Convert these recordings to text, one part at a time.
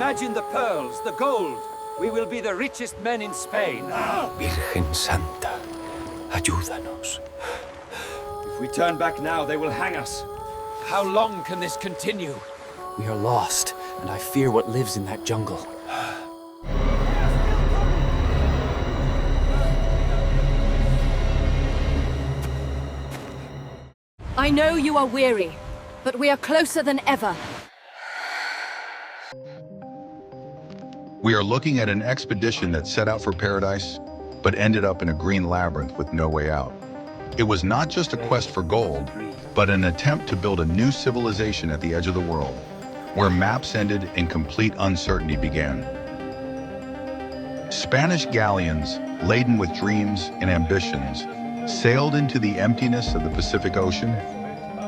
Imagine the pearls, the gold. We will be the richest men in Spain. Virgen Santa, ayúdanos. If we turn back now, they will hang us. How long can this continue? We are lost, and I fear what lives in that jungle. I know you are weary, but we are closer than ever. We are looking at an expedition that set out for paradise, but ended up in a green labyrinth with no way out. It was not just a quest for gold, but an attempt to build a new civilization at the edge of the world, where maps ended and complete uncertainty began. Spanish galleons, laden with dreams and ambitions, sailed into the emptiness of the Pacific Ocean,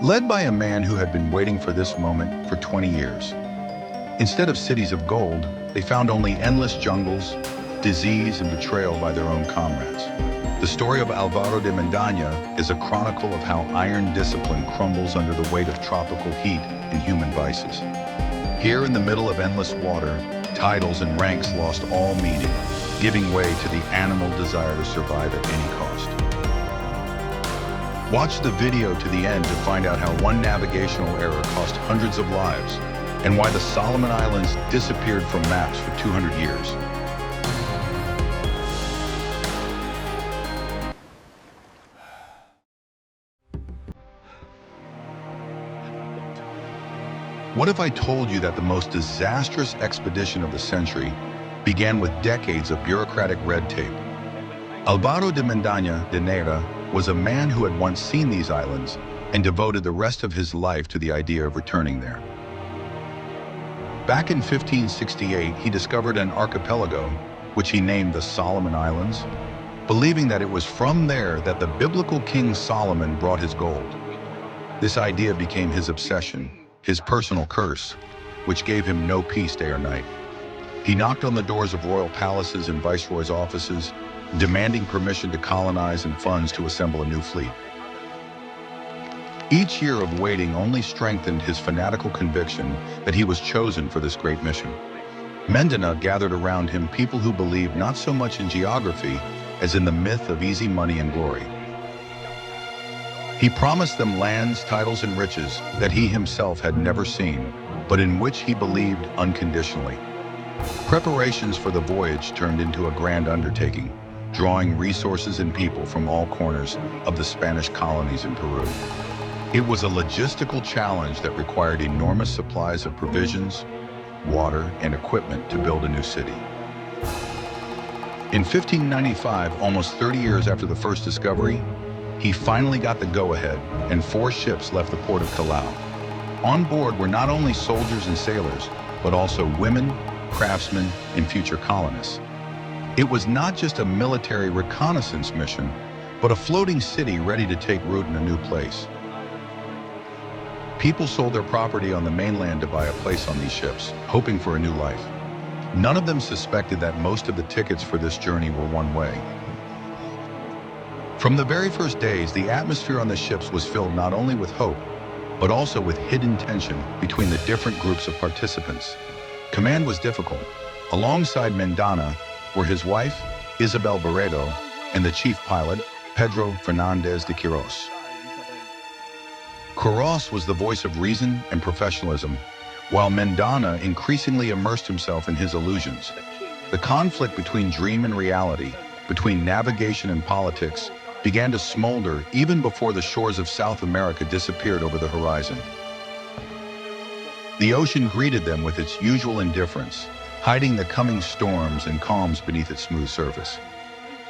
led by a man who had been waiting for this moment for 20 years. Instead of cities of gold, they found only endless jungles, disease, and betrayal by their own comrades. The story of Álvaro de Mendaña is a chronicle of how iron discipline crumbles under the weight of tropical heat and human vices. Here in the middle of endless water, titles and ranks lost all meaning, giving way to the animal desire to survive at any cost. Watch the video to the end to find out how one navigational error cost hundreds of lives, and why the Solomon Islands disappeared from maps for 200 years. What if I told you that the most disastrous expedition of the century began with decades of bureaucratic red tape? Álvaro de Mendaña de Neira was a man who had once seen these islands and devoted the rest of his life to the idea of returning there. Back in 1568, he discovered an archipelago, which he named the Solomon Islands, believing that it was from there that the biblical King Solomon brought his gold. This idea became his obsession, his personal curse, which gave him no peace day or night. He knocked on the doors of royal palaces and viceroys' offices, demanding permission to colonize and funds to assemble a new fleet. Each year of waiting only strengthened his fanatical conviction that he was chosen for this great mission. Mendaña gathered around him people who believed not so much in geography as in the myth of easy money and glory. He promised them lands, titles, and riches that he himself had never seen, but in which he believed unconditionally. Preparations for the voyage turned into a grand undertaking, drawing resources and people from all corners of the Spanish colonies in Peru. It was a logistical challenge that required enormous supplies of provisions, water, and equipment to build a new city. In 1595, almost 30 years after the first discovery, he finally got the go-ahead, and 4 ships left the port of Callao. On board were not only soldiers and sailors, but also women, craftsmen, and future colonists. It was not just a military reconnaissance mission, but a floating city ready to take root in a new place. People sold their property on the mainland to buy a place on these ships, hoping for a new life. None of them suspected that most of the tickets for this journey were one way. From the very first days, the atmosphere on the ships was filled not only with hope, but also with hidden tension between the different groups of participants. Command was difficult. Alongside Mendaña were his wife, Isabel Barredo, and the chief pilot, Pedro Fernandez de Quiros. Quiros was the voice of reason and professionalism, while Mendaña increasingly immersed himself in his illusions. The conflict between dream and reality, between navigation and politics, began to smolder even before the shores of South America disappeared over the horizon. The ocean greeted them with its usual indifference, hiding the coming storms and calms beneath its smooth surface.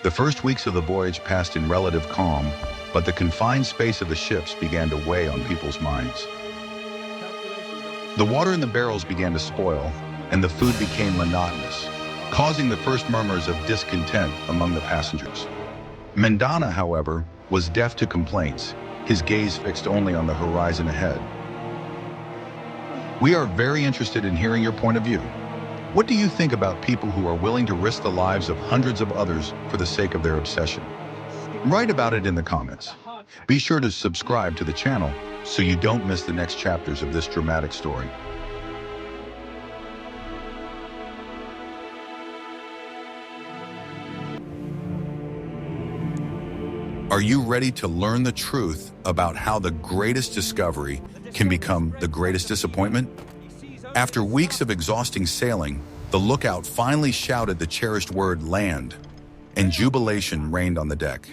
The first weeks of the voyage passed in relative calm, but the confined space of the ships began to weigh on people's minds. The water in the barrels began to spoil, and the food became monotonous, causing the first murmurs of discontent among the passengers. Mendaña, however, was deaf to complaints, his gaze fixed only on the horizon ahead. We are very interested in hearing your point of view. What do you think about people who are willing to risk the lives of hundreds of others for the sake of their obsession? Write about it in the comments. Be sure to subscribe to the channel so you don't miss the next chapters of this dramatic story. Are you ready to learn the truth about how the greatest discovery can become the greatest disappointment? After weeks of exhausting sailing, the lookout finally shouted the cherished word land, and jubilation reigned on the deck.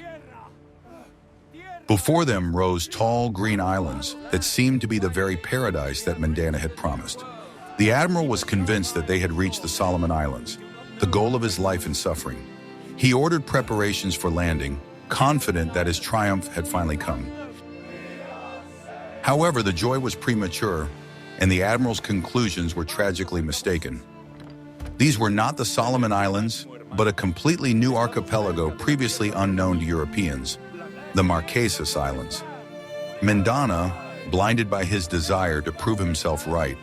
Before them rose tall green islands that seemed to be the very paradise that Mendaña had promised. The admiral was convinced that they had reached the Solomon Islands, the goal of his life and suffering. He ordered preparations for landing, confident that his triumph had finally come. However, the joy was premature, and the admiral's conclusions were tragically mistaken. These were not the Solomon Islands, but a completely new archipelago previously unknown to Europeans, the Marquesas Islands. Mendaña, blinded by his desire to prove himself right,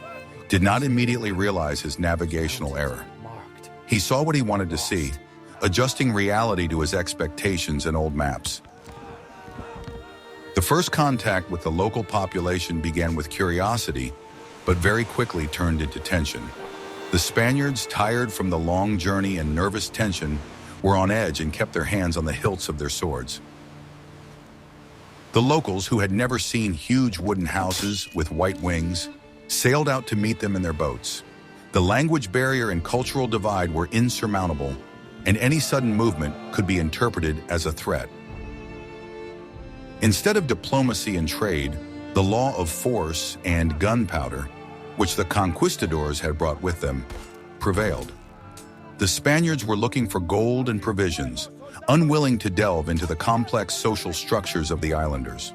did not immediately realize his navigational error. He saw what he wanted to see, adjusting reality to his expectations and old maps. The first contact with the local population began with curiosity, but very quickly turned into tension. The Spaniards, tired from the long journey and nervous tension, were on edge and kept their hands on the hilts of their swords. The locals, who had never seen huge wooden houses with white wings, sailed out to meet them in their boats. The language barrier and cultural divide were insurmountable, and any sudden movement could be interpreted as a threat. Instead of diplomacy and trade, the law of force and gunpowder, which the conquistadors had brought with them, prevailed. The Spaniards were looking for gold and provisions, unwilling to delve into the complex social structures of the islanders.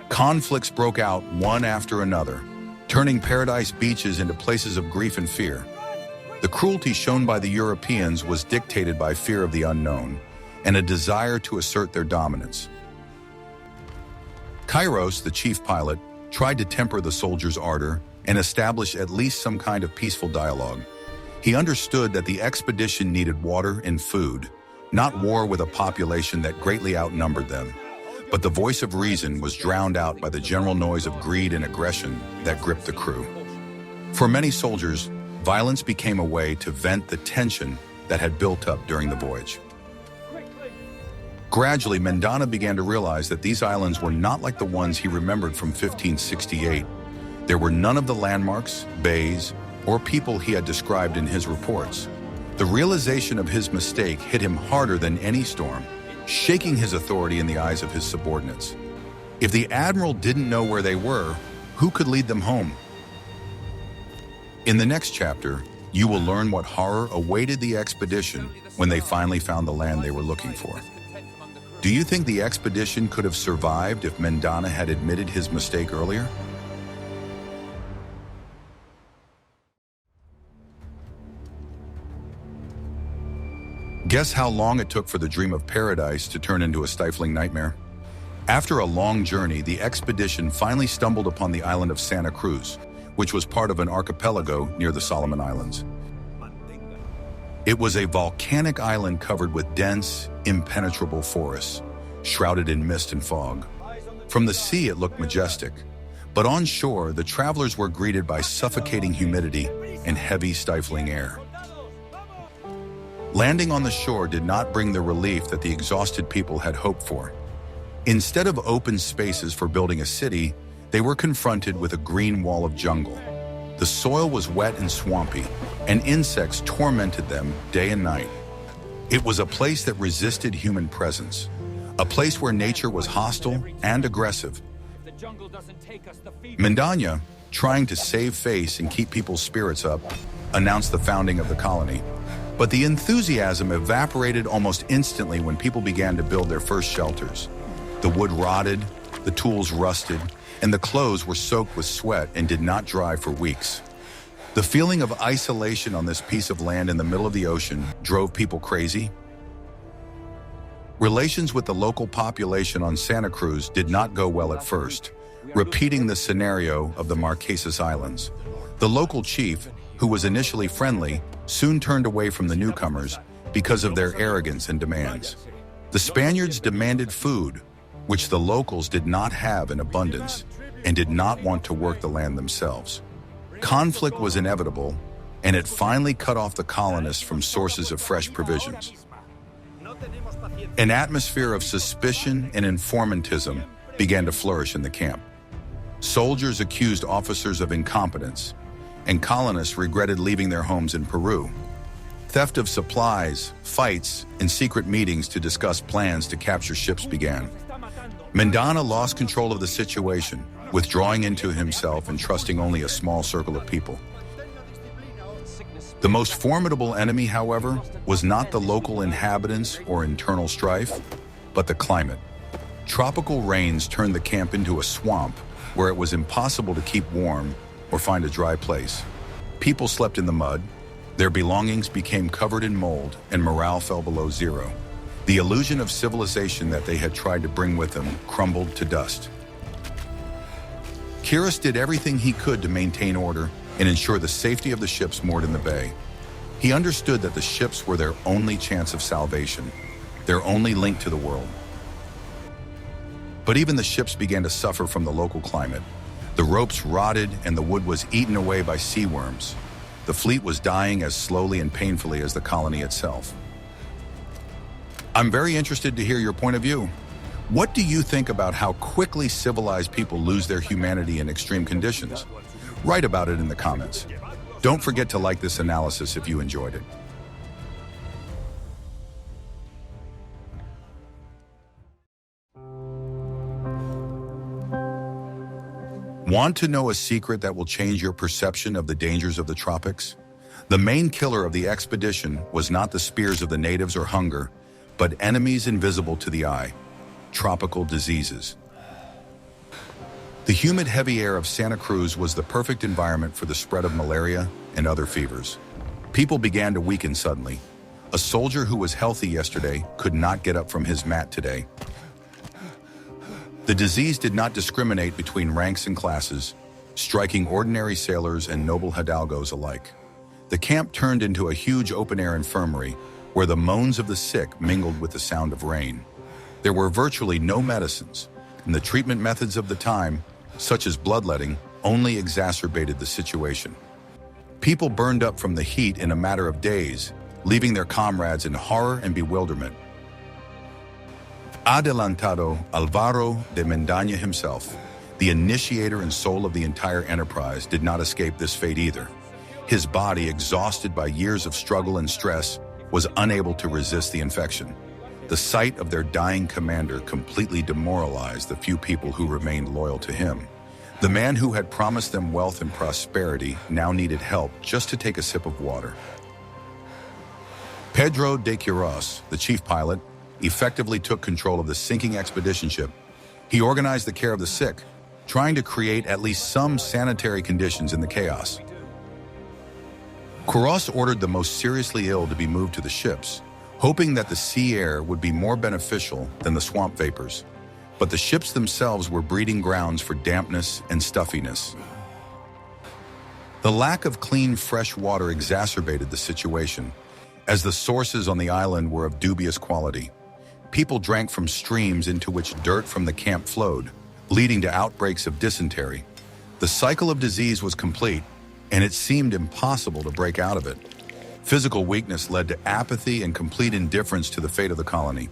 Conflicts broke out one after another, turning paradise beaches into places of grief and fear. The cruelty shown by the Europeans was dictated by fear of the unknown and a desire to assert their dominance. Kairos, the chief pilot, tried to temper the soldiers' ardor and establish at least some kind of peaceful dialogue. He understood that the expedition needed water and food, not war with a population that greatly outnumbered them. But the voice of reason was drowned out by the general noise of greed and aggression that gripped the crew. For many soldiers, violence became a way to vent the tension that had built up during the voyage. Gradually, Mendaña began to realize that these islands were not like the ones he remembered from 1568. There were none of the landmarks, bays, or people he had described in his reports. The realization of his mistake hit him harder than any storm, shaking his authority in the eyes of his subordinates. If the admiral didn't know where they were, who could lead them home? In the next chapter, you will learn what horror awaited the expedition when they finally found the land they were looking for. Do you think the expedition could have survived if Mendaña had admitted his mistake earlier? Guess how long it took for the dream of paradise to turn into a stifling nightmare? After a long journey, the expedition finally stumbled upon the island of Santa Cruz, which was part of an archipelago near the Solomon Islands. It was a volcanic island covered with dense, impenetrable forests, shrouded in mist and fog. From the sea, it looked majestic, but on shore, the travelers were greeted by suffocating humidity and heavy, stifling air. Landing on the shore did not bring the relief that the exhausted people had hoped for. Instead of open spaces for building a city, they were confronted with a green wall of jungle. The soil was wet and swampy, and insects tormented them day and night. It was a place that resisted human presence, a place where nature was hostile and aggressive. Mendaña, trying to save face and keep people's spirits up, announced the founding of the colony. But the enthusiasm evaporated almost instantly when people began to build their first shelters. The wood rotted, the tools rusted, and the clothes were soaked with sweat and did not dry for weeks. The feeling of isolation on this piece of land in the middle of the ocean drove people crazy. Relations with the local population on Santa Cruz did not go well at first, repeating the scenario of the Marquesas Islands. The local chief, who was initially friendly, soon turned away from the newcomers because of their arrogance and demands. The Spaniards demanded food, which the locals did not have in abundance and did not want to work the land themselves. Conflict was inevitable, and it finally cut off the colonists from sources of fresh provisions. An atmosphere of suspicion and informantism began to flourish in the camp. Soldiers accused officers of incompetence, and colonists regretted leaving their homes in Peru. Theft of supplies, fights, and secret meetings to discuss plans to capture ships began. Mendaña lost control of the situation, withdrawing into himself and trusting only a small circle of people. The most formidable enemy, however, was not the local inhabitants or internal strife, but the climate. Tropical rains turned the camp into a swamp where it was impossible to keep warm or find a dry place. People slept in the mud, their belongings became covered in mold, and morale fell below zero. The illusion of civilization that they had tried to bring with them crumbled to dust. Kiris did everything he could to maintain order and ensure the safety of the ships moored in the bay. He understood that the ships were their only chance of salvation, their only link to the world. But even the ships began to suffer from the local climate. The ropes rotted and the wood was eaten away by sea worms. The fleet was dying as slowly and painfully as the colony itself. I'm very interested to hear your point of view. What do you think about how quickly civilized people lose their humanity in extreme conditions? Write about it in the comments. Don't forget to like this analysis if you enjoyed it. Want to know a secret that will change your perception of the dangers of the tropics? The main killer of the expedition was not the spears of the natives or hunger, but enemies invisible to the eye: tropical diseases. The humid, heavy air of Santa Cruz was the perfect environment for the spread of malaria and other fevers. People began to weaken suddenly. A soldier who was healthy yesterday could not get up from his mat today. The disease did not discriminate between ranks and classes, striking ordinary sailors and noble hidalgos alike. The camp turned into a huge open-air infirmary where the moans of the sick mingled with the sound of rain. There were virtually no medicines, and the treatment methods of the time, such as bloodletting, only exacerbated the situation. People burned up from the heat in a matter of days, leaving their comrades in horror and bewilderment. Adelantado Álvaro de Mendaña himself, the initiator and soul of the entire enterprise, did not escape this fate either. His body, exhausted by years of struggle and stress, was unable to resist the infection. The sight of their dying commander completely demoralized the few people who remained loyal to him. The man who had promised them wealth and prosperity now needed help just to take a sip of water. Pedro de Quiros, the chief pilot, effectively took control of the sinking expedition ship. He organized the care of the sick, trying to create at least some sanitary conditions in the chaos. Quiros ordered the most seriously ill to be moved to the ships, hoping that the sea air would be more beneficial than the swamp vapors. But the ships themselves were breeding grounds for dampness and stuffiness. The lack of clean, fresh water exacerbated the situation, as the sources on the island were of dubious quality. People drank from streams into which dirt from the camp flowed, leading to outbreaks of dysentery. The cycle of disease was complete, and it seemed impossible to break out of it. Physical weakness led to apathy and complete indifference to the fate of the colony.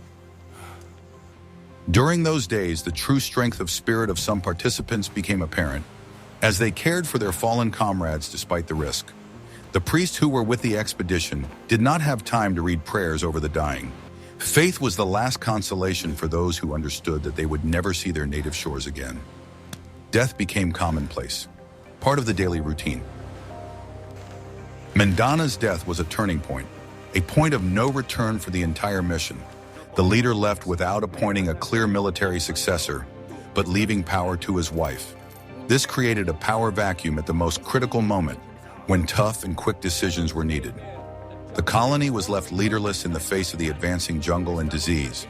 During those days, the true strength of spirit of some participants became apparent, as they cared for their fallen comrades despite the risk. The priests who were with the expedition did not have time to read prayers over the dying. Faith was the last consolation for those who understood that they would never see their native shores again. Death became commonplace, part of the daily routine. Mendaña's death was a turning point, a point of no return for the entire mission. The leader left without appointing a clear military successor, but leaving power to his wife. This created a power vacuum at the most critical moment, when tough and quick decisions were needed. The colony was left leaderless in the face of the advancing jungle and disease.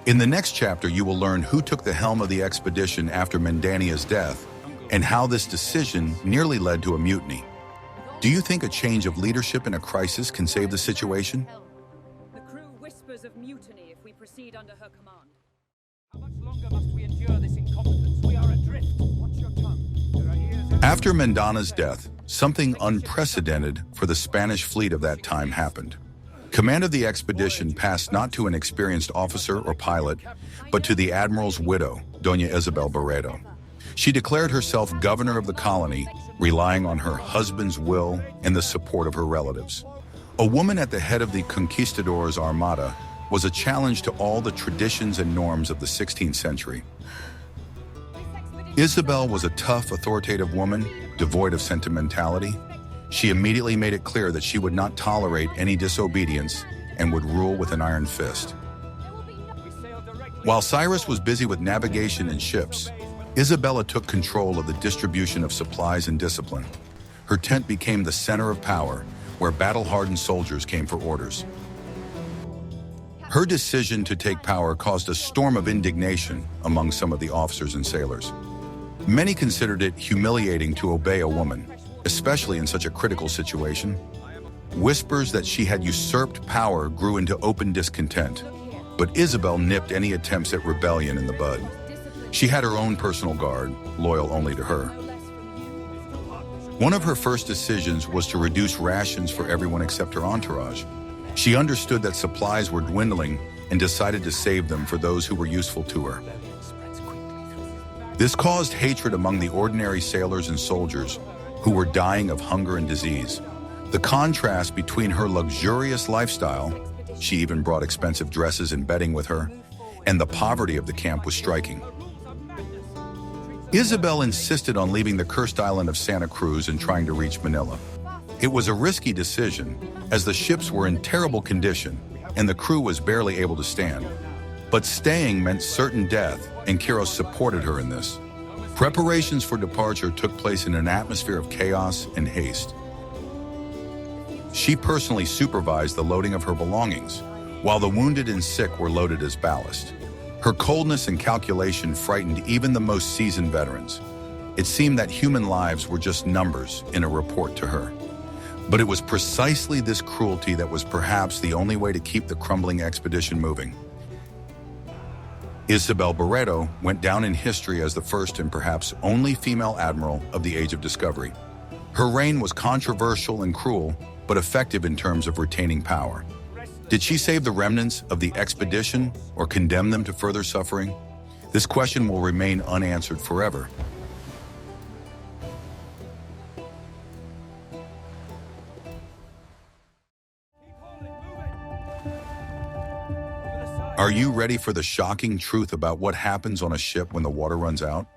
In the next chapter, you will learn who took the helm of the expedition after Mendaña's death, and how this decision nearly led to a mutiny. Do you think a change of leadership in a crisis can save the situation? The crew whispers of mutiny if we proceed under her command. How much longer must we endure this incompetence? We are adrift. Watch your tongue. There are ears. After Mendaña's death, something unprecedented for the Spanish fleet of that time happened. Command of the expedition passed not to an experienced officer or pilot, but to the admiral's widow, Doña Isabel Barreto. She declared herself governor of the colony, relying on her husband's will and the support of her relatives. A woman at the head of the conquistadors' armada was a challenge to all the traditions and norms of the 16th century. Isabel was a tough, authoritative woman, devoid of sentimentality. She immediately made it clear that she would not tolerate any disobedience and would rule with an iron fist. While Cyrus was busy with navigation and ships, Isabella took control of the distribution of supplies and discipline. Her tent became the center of power, where battle-hardened soldiers came for orders. Her decision to take power caused a storm of indignation among some of the officers and sailors. Many considered it humiliating to obey a woman, especially in such a critical situation. Whispers that she had usurped power grew into open discontent, but Isabel nipped any attempts at rebellion in the bud. She had her own personal guard, loyal only to her. One of her first decisions was to reduce rations for everyone except her entourage. She understood that supplies were dwindling and decided to save them for those who were useful to her. This caused hatred among the ordinary sailors and soldiers who were dying of hunger and disease. The contrast between her luxurious lifestyle, she even brought expensive dresses and bedding with her, and the poverty of the camp was striking. Isabel insisted on leaving the cursed island of Santa Cruz and trying to reach Manila. It was a risky decision, as the ships were in terrible condition and the crew was barely able to stand. But staying meant certain death, and Quiros supported her in this. Preparations for departure took place in an atmosphere of chaos and haste. She personally supervised the loading of her belongings, while the wounded and sick were loaded as ballast. Her coldness and calculation frightened even the most seasoned veterans. It seemed that human lives were just numbers in a report to her. But it was precisely this cruelty that was perhaps the only way to keep the crumbling expedition moving. Isabel Barreto went down in history as the first and perhaps only female admiral of the Age of Discovery. Her reign was controversial and cruel, but effective in terms of retaining power. Did she save the remnants of the expedition or condemn them to further suffering? This question will remain unanswered forever. Are you ready for the shocking truth about what happens on a ship when the water runs out?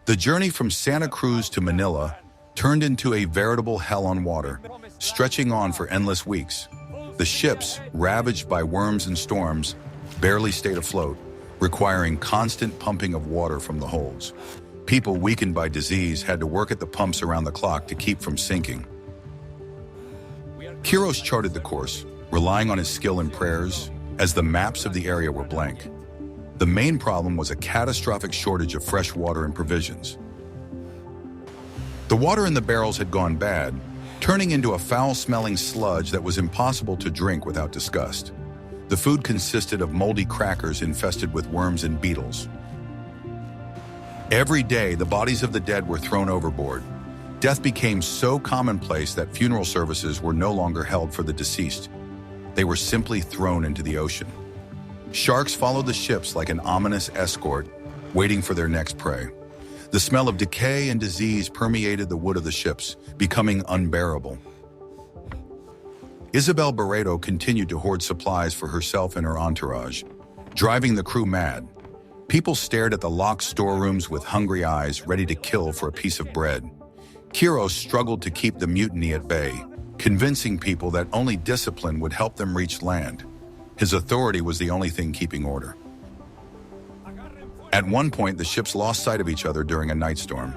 The journey from Santa Cruz to Manila turned into a veritable hell on water, stretching on for endless weeks. The ships, ravaged by worms and storms, barely stayed afloat, requiring constant pumping of water from the holds. People weakened by disease had to work at the pumps around the clock to keep from sinking. Quiros charted the course, relying on his skill and prayers, as the maps of the area were blank. The main problem was a catastrophic shortage of fresh water and provisions. The water in the barrels had gone bad, turning into a foul-smelling sludge that was impossible to drink without disgust. The food consisted of moldy crackers infested with worms and beetles. Every day, the bodies of the dead were thrown overboard. Death became so commonplace that funeral services were no longer held for the deceased. They were simply thrown into the ocean. Sharks followed the ships like an ominous escort, waiting for their next prey. The smell of decay and disease permeated the wood of the ships, becoming unbearable. Isabel Barreto continued to hoard supplies for herself and her entourage, driving the crew mad. People stared at the locked storerooms with hungry eyes, ready to kill for a piece of bread. Quiros struggled to keep the mutiny at bay, convincing people that only discipline would help them reach land. His authority was the only thing keeping order. At one point, the ships lost sight of each other during a night storm.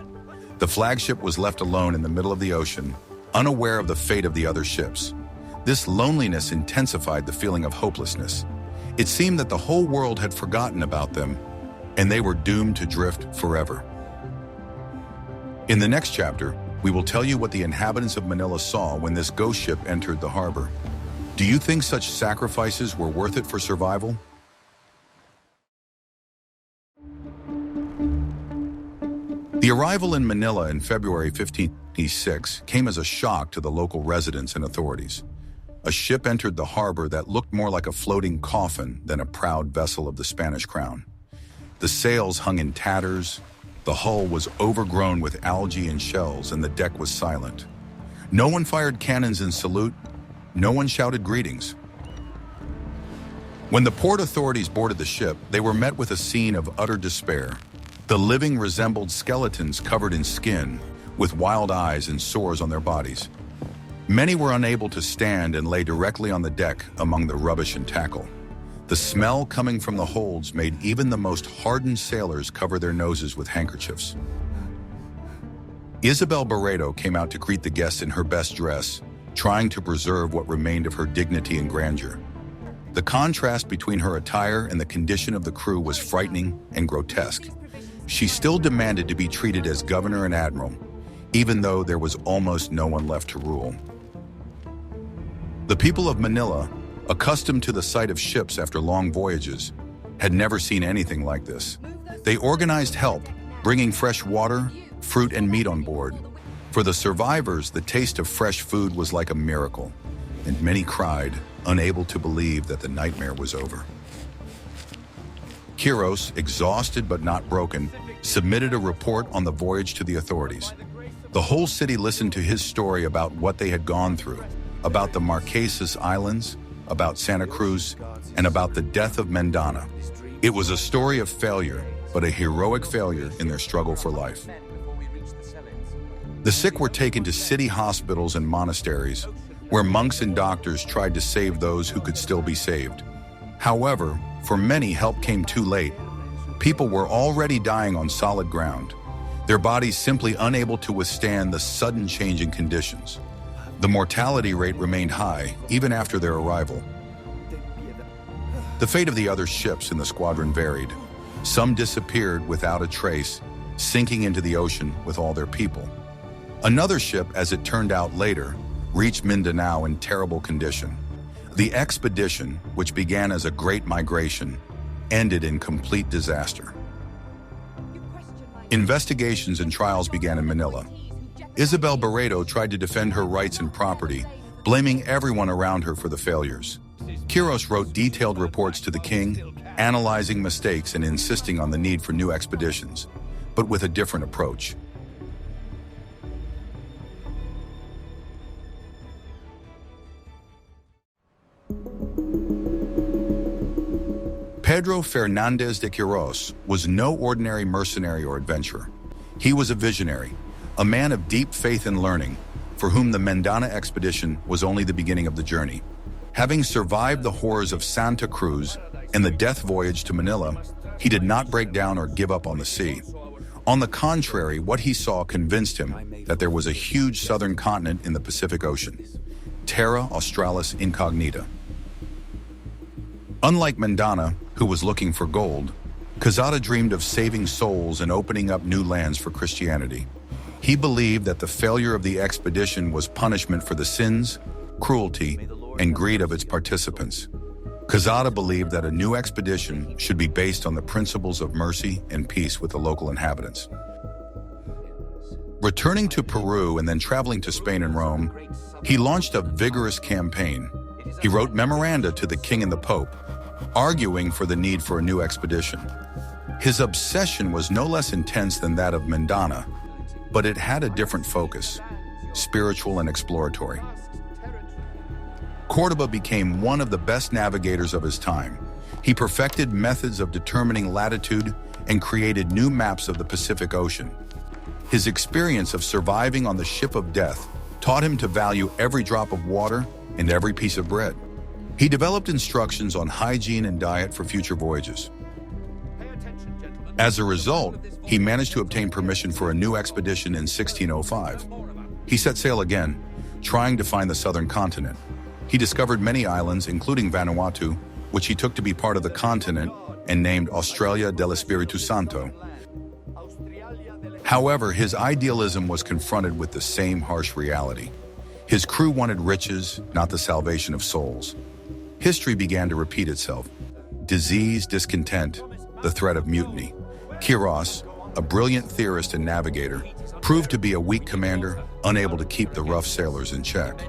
The flagship was left alone in the middle of the ocean, unaware of the fate of the other ships. This loneliness intensified the feeling of hopelessness. It seemed that the whole world had forgotten about them, and they were doomed to drift forever. In the next chapter, we will tell you what the inhabitants of Manila saw when this ghost ship entered the harbor. Do you think such sacrifices were worth it for survival? The arrival in Manila in February 1586 came as a shock to the local residents and authorities. a ship entered the harbor that looked more like a floating coffin than a proud vessel of the Spanish crown. The sails hung in tatters, the hull was overgrown with algae and shells, and the deck was silent. No one fired cannons in salute, no one shouted greetings. When the port authorities boarded the ship, they were met with a scene of utter despair. The living resembled skeletons covered in skin, with wild eyes and sores on their bodies. Many were unable to stand and lay directly on the deck among the rubbish and tackle. The smell coming from the holds made even the most hardened sailors cover their noses with handkerchiefs. Isabel Barreto came out to greet the guests in her best dress, trying to preserve what remained of her dignity and grandeur. The contrast between her attire and the condition of the crew was frightening and grotesque. She still demanded to be treated as governor and admiral, even though there was almost no one left to rule. The people of Manila, accustomed to the sight of ships after long voyages, had never seen anything like this. They organized help, bringing fresh water, fruit, and meat on board. For the survivors, the taste of fresh food was like a miracle, and many cried, unable to believe that the nightmare was over. Quiros, exhausted but not broken, submitted a report on the voyage to the authorities. The whole city listened to his story about what they had gone through, about the Marquesas Islands, about Santa Cruz, and about the death of Mendaña. It was a story of failure, but a heroic failure in their struggle for life. The sick were taken to city hospitals and monasteries, where monks and doctors tried to save those who could still be saved. However, for many, help came too late. People were already dying on solid ground, their bodies simply unable to withstand the sudden change in conditions. The mortality rate remained high, even after their arrival. The fate of the other ships in the squadron varied. Some disappeared without a trace, sinking into the ocean with all their people. Another ship, as it turned out later, reached Mindanao in terrible condition. The expedition, which began as a great migration, ended in complete disaster. Investigations and trials began in Manila. Isabel Barreto tried to defend her rights and property, blaming everyone around her for the failures. Quiros wrote detailed reports to the king, analyzing mistakes and insisting on the need for new expeditions, but with a different approach. Pedro Fernández de Quiros was no ordinary mercenary or adventurer. He was a visionary, a man of deep faith and learning, for whom the Mendaña expedition was only the beginning of the journey. Having survived the horrors of Santa Cruz and the death voyage to Manila, he did not break down or give up on the sea. On the contrary, what he saw convinced him that there was a huge southern continent in the Pacific Ocean, Terra Australis Incognita. Unlike Mendaña, who was looking for gold, Quezada dreamed of saving souls and opening up new lands for Christianity. He believed that the failure of the expedition was punishment for the sins, cruelty, and greed of its participants. Quezada believed that a new expedition should be based on the principles of mercy and peace with the local inhabitants. Returning to Peru and then traveling to Spain and Rome, he launched a vigorous campaign. He wrote memoranda to the king and the pope, arguing for the need for a new expedition. His obsession was no less intense than that of Mendaña, but it had a different focus, spiritual and exploratory. Córdoba became one of the best navigators of his time. He perfected methods of determining latitude and created new maps of the Pacific Ocean. His experience of surviving on the ship of death taught him to value every drop of water and every piece of bread. He developed instructions on hygiene and diet for future voyages. As a result, he managed to obtain permission for a new expedition in 1605. He set sail again, trying to find the southern continent. He discovered many islands, including Vanuatu, which he took to be part of the continent and named Australia del Espiritu Santo. However, his idealism was confronted with the same harsh reality. His crew wanted riches, not the salvation of souls. History began to repeat itself. Disease, discontent, the threat of mutiny. Quiros, a brilliant theorist and navigator, proved to be a weak commander, unable to keep the rough sailors in check.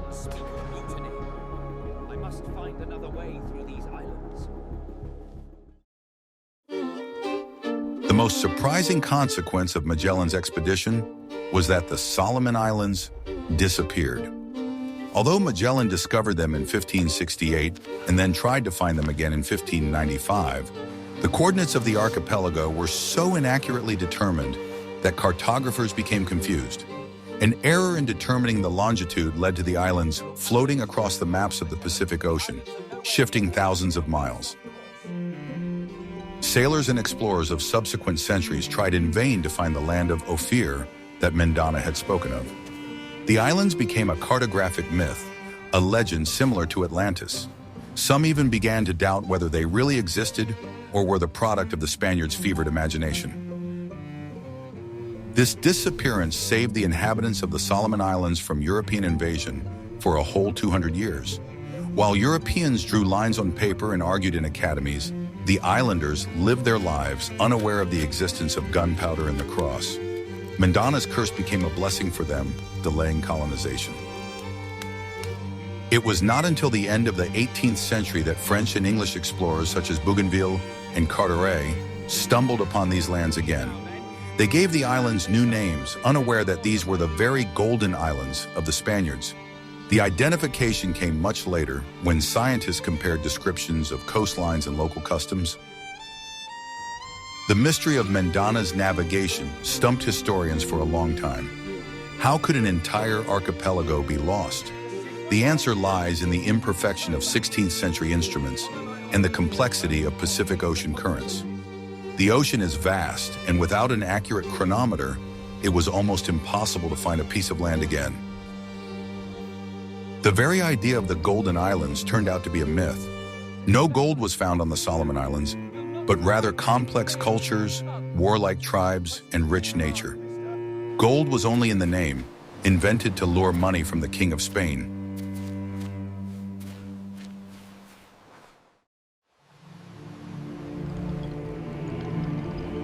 most surprising consequence of Magellan's expedition was that the Solomon Islands disappeared. Although Magellan discovered them in 1568 and then tried to find them again in 1595, the coordinates of the archipelago were so inaccurately determined that cartographers became confused. An error in determining the longitude led to the islands floating across the maps of the Pacific Ocean, shifting thousands of miles. Sailors and explorers of subsequent centuries tried in vain to find the land of Ophir that Mendaña had spoken of. The islands became a cartographic myth, a legend similar to Atlantis. Some even began to doubt whether they really existed or were the product of the Spaniards' fevered imagination. This disappearance saved the inhabitants of the Solomon Islands from European invasion for a whole 200 years. While Europeans drew lines on paper and argued in academies, the islanders lived their lives unaware of the existence of gunpowder and the cross. Mendaña's curse became a blessing for them, delaying colonization. It was not until the end of the 18th century that French and English explorers such as Bougainville and Carteret stumbled upon these lands again. They gave the islands new names, unaware that these were the very golden islands of the Spaniards. The identification came much later, when scientists compared descriptions of coastlines and local customs. The mystery of Mendaña's navigation stumped historians for a long time. How could an entire archipelago be lost? The answer lies in the imperfection of 16th century instruments and the complexity of Pacific Ocean currents. The ocean is vast, and without an accurate chronometer, it was almost impossible to find a piece of land again. The very idea of the Golden Islands turned out to be a myth. No gold was found on the Solomon Islands, but rather complex cultures, warlike tribes, and rich nature. Gold was only in the name, invented to lure money from the King of Spain.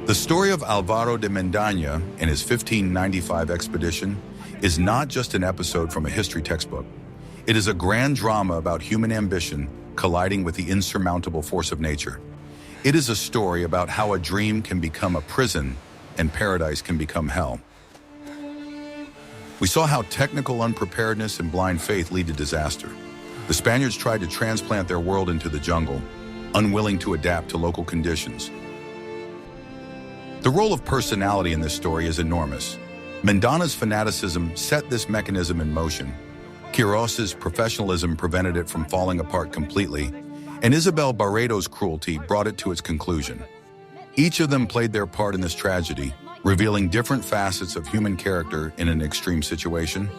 The story of Álvaro de Mendaña and his 1595 expedition is not just an episode from a history textbook. It is a grand drama about human ambition colliding with the insurmountable force of nature. It is a story about how a dream can become a prison and paradise can become hell. We saw how technical unpreparedness and blind faith lead to disaster. The Spaniards tried to transplant their world into the jungle, unwilling to adapt to local conditions. The role of personality in this story is enormous. Mendaña's fanaticism set this mechanism in motion. Quiros's professionalism prevented it from falling apart completely, and Isabel Barredo's cruelty brought it to its conclusion. Each of them played their part in this tragedy, revealing different facets of human character in an extreme situation.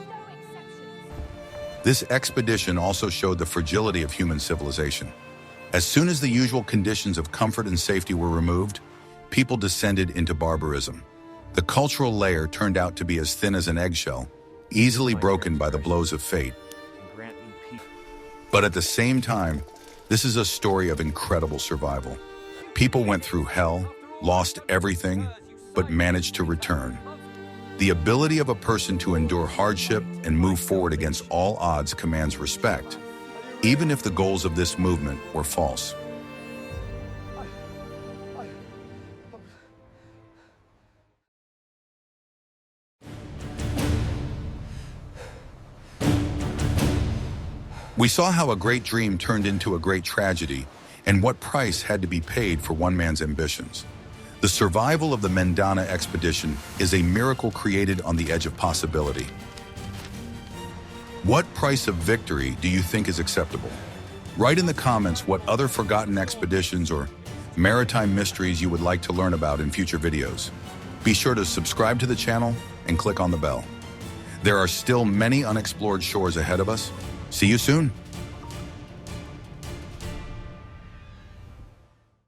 This expedition also showed the fragility of human civilization. As soon as the usual conditions of comfort and safety were removed, people descended into barbarism. The cultural layer turned out to be as thin as an eggshell, easily broken by the blows of fate. But at the same time, this is a story of incredible survival. People went through hell, lost everything, but managed to return. The ability of a person to endure hardship and move forward against all odds commands respect, even if the goals of this movement were false. We saw how a great dream turned into a great tragedy, and what price had to be paid for one man's ambitions. The survival of the Mendaña expedition is a miracle created on the edge of possibility. What price of victory do you think is acceptable? Write in the comments what other forgotten expeditions or maritime mysteries you would like to learn about in future videos. Be sure to subscribe to the channel and click on the bell. There are still many unexplored shores ahead of us. See you soon.